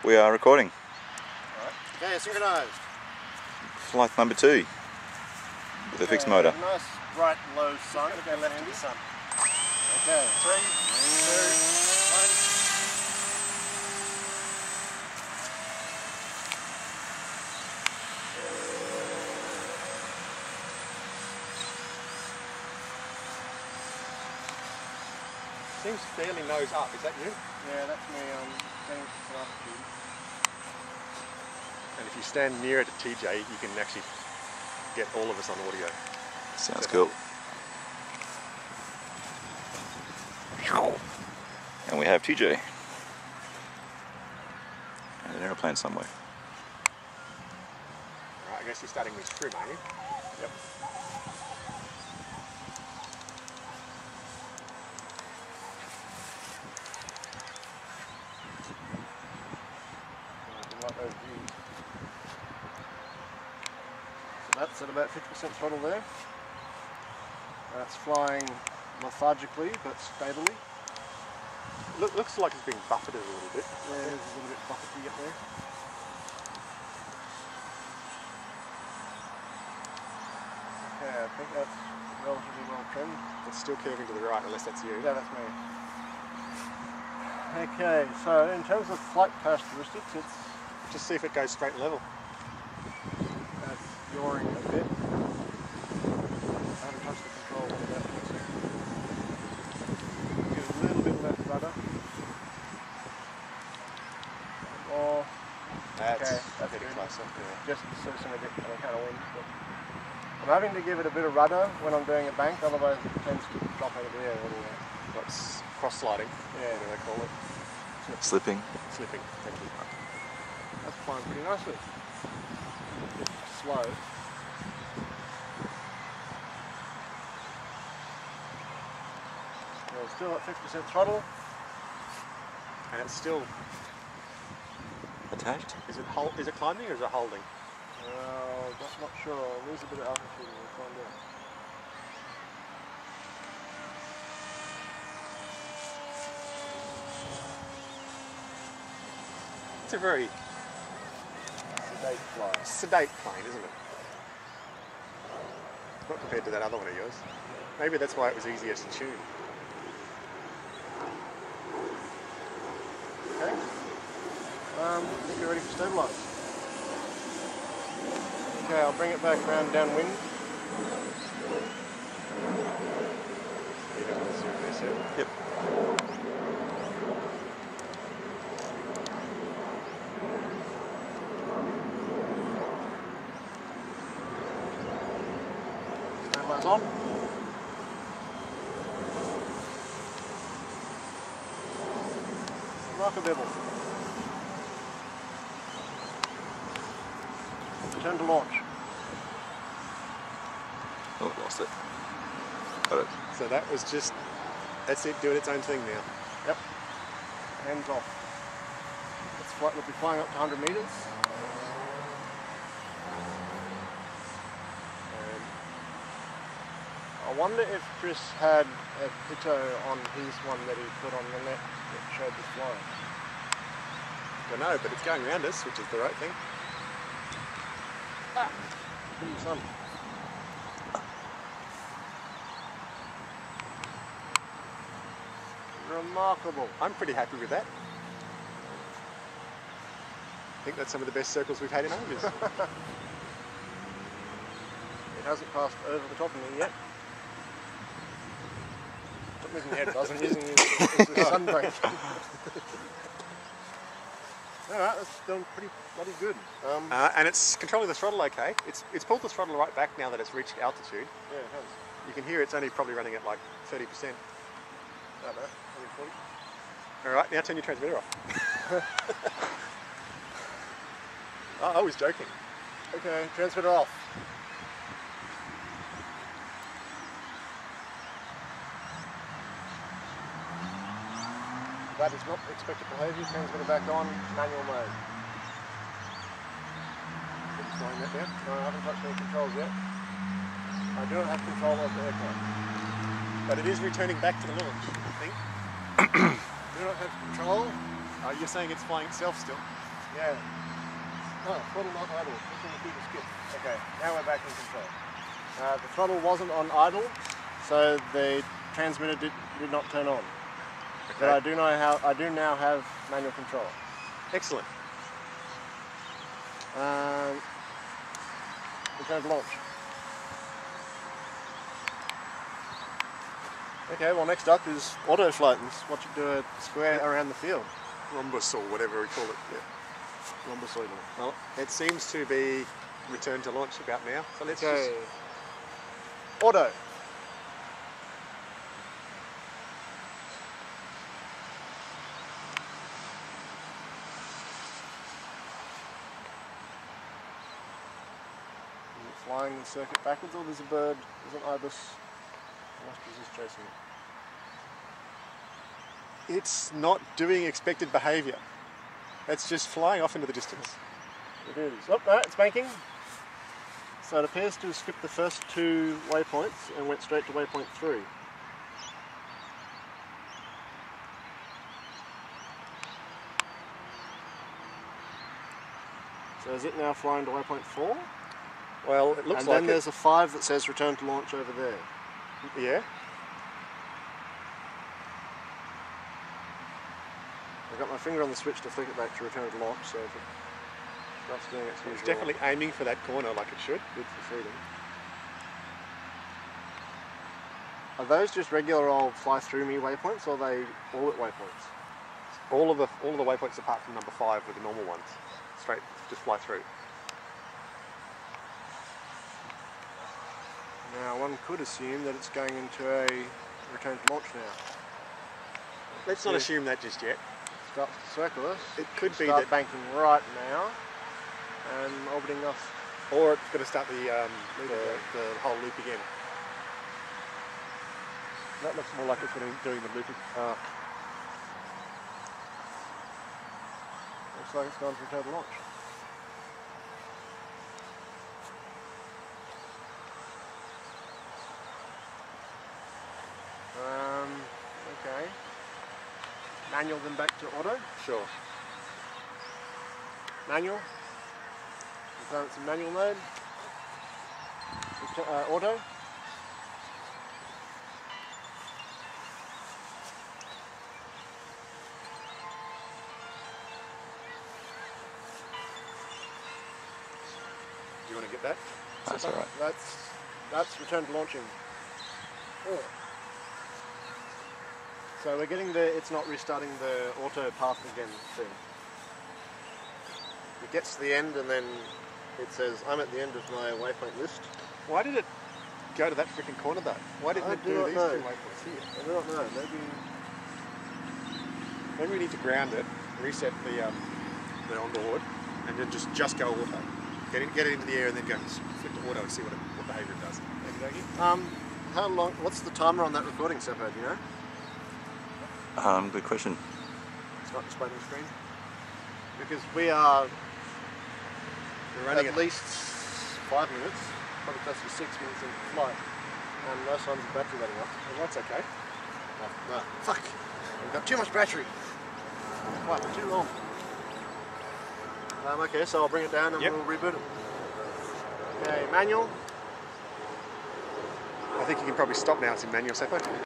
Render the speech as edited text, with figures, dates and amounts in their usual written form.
We are recording. Alright. Okay, synchronized. Flight number 2 with a fixed motor. Nice bright low sun. Go left of the sun. Okay, 3, 2, 1. Seems fairly nose up. Is that you? Yeah, that's me. Getting some altitude. And if you stand nearer to TJ, you can actually get all of us on audio. Sounds cool. And we have TJ. And an aeroplane somewhere. Right, I guess you're starting with trim, aren't you? Yep. Like those views. So that's at about 50% throttle there. That's flying lethargically but stably. Looks like it's being buffeted a little bit. Yeah, it is a little bit buffety up there. Okay, I think that's relatively well trimmed. It's still curving to the right, unless that's you. Yeah, that's me. Okay, so in terms of flight characteristics, it's Just see if it goes straight and level. yawing a bit. I haven't touched the control on that for a second. Give it a little bit left rudder. Or That's okay, that's getting good. closer. Yeah. Just so some of it kind of wind. But I'm having to give it a bit of rudder when I'm doing a bank, otherwise it tends to drop out of the air a little bit. That's cross-sliding. Yeah. What do they call it? Slipping. Slipping. Thank you. That's flying pretty nicely. Bit slow. We're still at 50% throttle. And it's still. Attached? Is it climbing or is it holding? That's not sure. I'll lose a bit of altitude and we'll find out. It's a very Sedate fly. sedate plane, isn't it? Not compared to that other one of yours. Maybe that's why it was easier to tune. Okay. I think you're ready for stabilise. Okay, I'll bring it back around downwind. You don't want to zoom this in. Yep. Stabilise on. Rock a bibble. Turn to launch. Oh, lost it. Got it. So that was just, that's it doing its own thing now. Yep. Hands off. We'll be flying up to 100 metres. And I wonder if Chris had a pito on his one that he put on the net that showed the flying. Don't know, but it's going around us, which is the right thing. Ah! Sun. Remarkable. I'm pretty happy with that. I think that's some of the best circles we've had in ages. It hasn't passed over the top of me yet. Stop moving your head, Buzz. I'm using it's a sunbreak. Alright, that's done pretty bloody good. And it's controlling the throttle okay. It's pulled the throttle right back now that it's reached altitude. Yeah, it has. You can hear it's only probably running at like 30%. I don't know, maybe 40. Alright, now turn your transmitter off. Oh, I was joking. Okay, transmitter off. That is not expected behaviour. Transmitter back on, manual mode. It's flying that down. No, I haven't touched any controls yet. I do not have control of the aircraft. But it is returning back to the launch, I think. Do not have control. You're saying it's flying itself still? Yeah. No, throttle not idle. This one will keep a skip. Okay, now we're back in control. The throttle wasn't on idle, so the transmitter did not turn on. Okay. But I do now have manual control. Excellent. Return to launch. Okay, well next up is auto flight and watch it do a square around the field. Rhombus or whatever we call it. Yeah. Rhombosoidal. Well, it seems to be returned to launch about now. So let's Okay. Auto. Flying the circuit backwards. Oh, there's a bird. There's an ibis. The ostrich is chasing it. It's not doing expected behaviour. It's just flying off into the distance. It is. Oh, no, it's banking. So it appears to have skipped the first two waypoints and went straight to waypoint 3. So is it now flying to waypoint 4? Well, it looks and like then there's a 5 that says return to launch over there. Yeah. I've got my finger on the switch to flick it back to return to launch, so if it starts doing its usual. It's definitely aiming for that corner like it should. Good for freedom. Are those just regular old fly through me waypoints, or are they all at waypoints? All of the waypoints apart from number 5 were the normal ones. Straight, just fly through. Now one could assume that it's going into a return to launch now. Let's not assume that just yet. Starts to circle us. It could be Start that, banking right now and orbiting us. or it's going to start the whole loop again. That looks more like it's doing the looping. Looks like it's gone to return to launch. Okay. Manual then back to auto. Sure. Manual. Return it to manual mode. Auto. Do you want to get that? That's all right. That's return to launching. Oh. So we're getting the it's not restarting the auto path again thing. It gets to the end and then it says I'm at the end of my waypoint list. Why did it go to that freaking corner though? Why didn't it do these know. 2 waypoints here? I do not know. Maybe we need to ground it, reset the onboard, and then just go auto. Get it into the air and then go flick to auto and see what behaviour it does. How long? What's the timer on that recording, Seppo? Do you know? Good question. It's not displayed on the screen. Because we are We're running at least 5 minutes, probably close to 6 minutes into flight, and no signs of battery letting up. Well, that's okay. No, fuck! We've got too much battery. Flight for too long. Okay, so I'll bring it down and we'll reboot it. Okay, manual. I think you can probably stop now. It's in manual, Seppo.